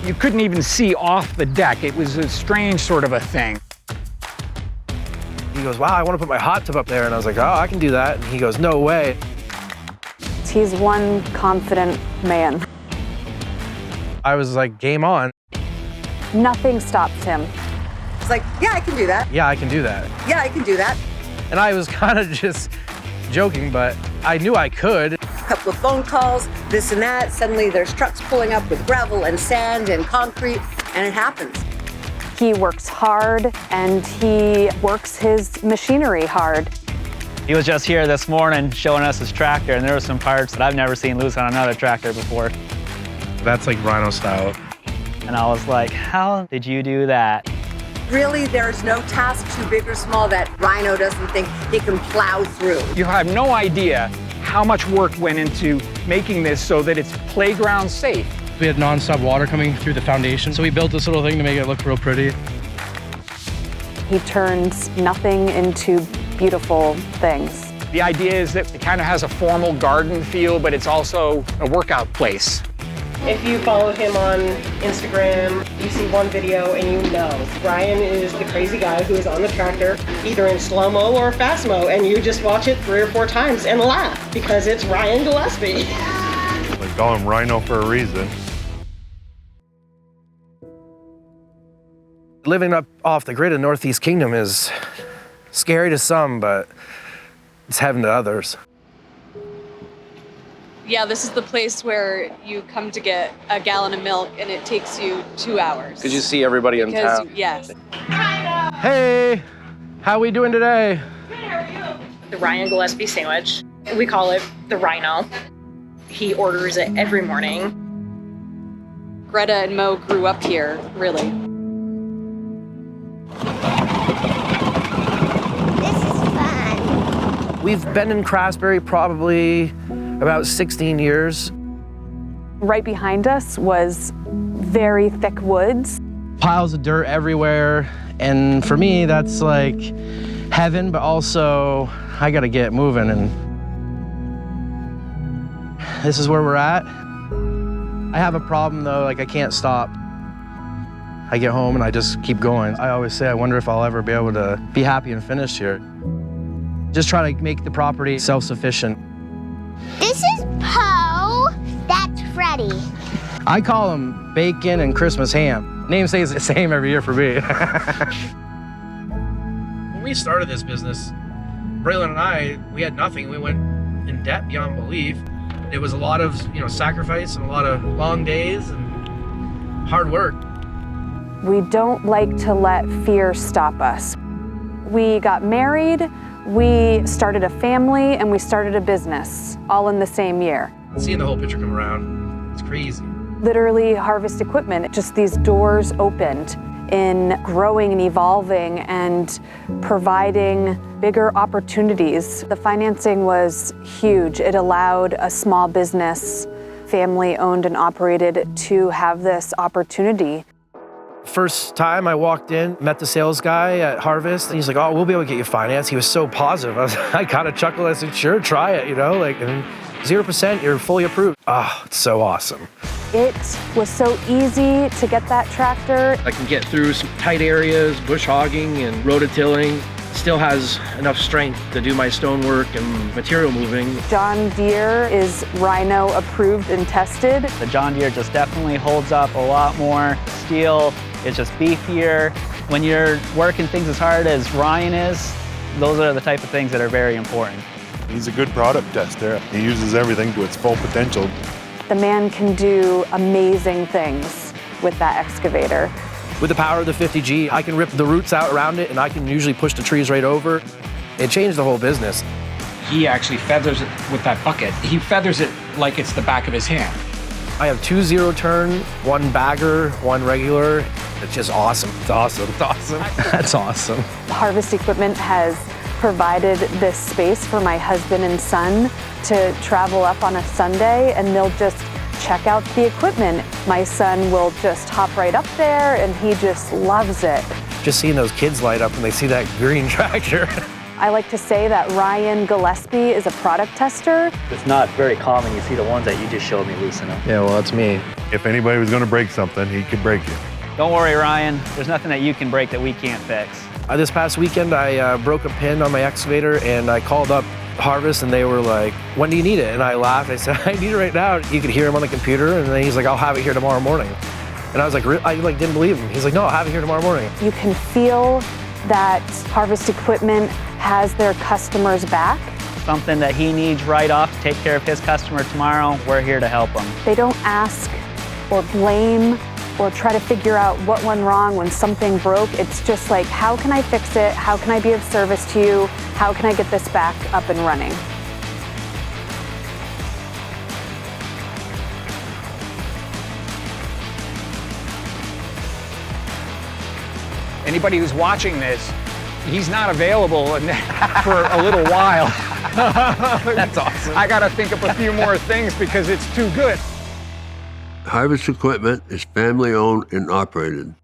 You couldn't even see off the deck. It was a strange sort of a thing. He goes, wow, I want to put my hot tub up there. And I was like, oh, I can do that. And he goes, no way. He's one confident man. I was like, game on. Nothing stops him. It's like, yeah, I can do that. Yeah, I can do that. Yeah, I can do that. And I was kind of just joking, but I knew I could. A couple of phone calls, this and that. Suddenly there's trucks pulling up with gravel and sand and concrete, and it happens. He works hard and he works his machinery hard. He was just here this morning showing us his tractor, and there were some parts that I've never seen loose on another tractor before. That's like Rhino style. And I was like, how did you do that? Really, there's no task too big or small that Rhino doesn't think he can plow through. You have no idea how much work went into making this so that it's playground safe. We had nonstop water coming through the foundation, so we built this little thing to make it look real pretty. He turns nothing into beautiful things. The idea is that it kind of has a formal garden feel, but it's also a workout place. If you follow him on Instagram, you see one video and you know Ryan is the crazy guy who is on the tractor, either in slow-mo or fast-mo, and you just watch it 3 or 4 times and laugh because it's Ryan Gillespie. They call him Rhino for a reason. Living up off the grid in Northeast Kingdom is scary to some, but it's heaven to others. Yeah, this is the place where you come to get a gallon of milk and it takes you 2 hours. Because you see everybody in town. Yes. Hey, how we doing today? The Ryan Gillespie sandwich. We call it the Rhino. He orders it every morning. Greta and Mo grew up here, really. This is fun. We've been in Craftsbury probably about 16 years. Right behind us was very thick woods. Piles of dirt everywhere, and for me, that's like heaven, but also I gotta get moving, and this is where we're at. I have a problem though, like I can't stop. I get home and I just keep going. I always say, I wonder if I'll ever be able to be happy and finished here. Just try to make the property self-sufficient. This is Poe. That's Freddie. I call him Bacon and Christmas Ham. Name stays the same every year for me. When we started this business, Braylon and I, we had nothing. We went in debt beyond belief. It was a lot of, sacrifice and a lot of long days and hard work. We don't like to let fear stop us. We got married, we started a family, and we started a business, all in the same year. Seeing the whole picture come around, it's crazy. Literally Harvest Equipment, just these doors opened in growing and evolving and providing bigger opportunities. The financing was huge. It allowed a small business, family owned and operated, to have this opportunity. First time I walked in, met the sales guy at Harvest, and he's like, oh, we'll be able to get you finance. He was so positive. I kind of chuckled. I said, sure, try it, and 0%, you're fully approved. Oh, it's so awesome. It was so easy to get that tractor. I can get through some tight areas, bush hogging and rototilling. Still has enough strength to do my stonework and material moving. John Deere is Rhino approved and tested. The John Deere just definitely holds up a lot more. Steel is just beefier. When you're working things as hard as Ryan is, those are the type of things that are very important. He's a good product tester. He uses everything to its full potential. The man can do amazing things with that excavator. With the power of the 50G, I can rip the roots out around it, and I can usually push the trees right over. It changed the whole business. He actually feathers it with that bucket. He feathers it like it's the back of his hand. I have 2 zero-turn, 1 bagger, 1 regular. It's just awesome. It's awesome. It's awesome. That's awesome. Harvest Equipment has provided this space for my husband and son to travel up on a Sunday, and they'll just check out the equipment. My son will just hop right up there, and he just loves it. Just seeing those kids light up when they see that green tractor. I like to say that Ryan Gillespie is a product tester. It's not very common. You see the ones that you just showed me loosen them. Yeah, well, that's me. If anybody was going to break something, he could break it. Don't worry, Ryan. There's nothing that you can break that we can't fix. This past weekend, I broke a pin on my excavator, and I called up Harvest, and they were like, when do you need it? And I laughed. I said, I need it right now. You could hear him on the computer, and then he's like, I'll have it here tomorrow morning. And I was like, I didn't believe him. He's like, no, I'll have it here tomorrow morning. You can feel that Harvest Equipment has their customers' back. Something that he needs right off to take care of his customer tomorrow, we're here to help him. They don't ask or blame or try to figure out what went wrong when something broke. It's just like, how can I fix it? How can I be of service to you? How can I get this back up and running? Anybody who's watching this, he's not available for a little while. That's awesome. I gotta think up a few more things because it's too good. Harvest Equipment is family owned and operated.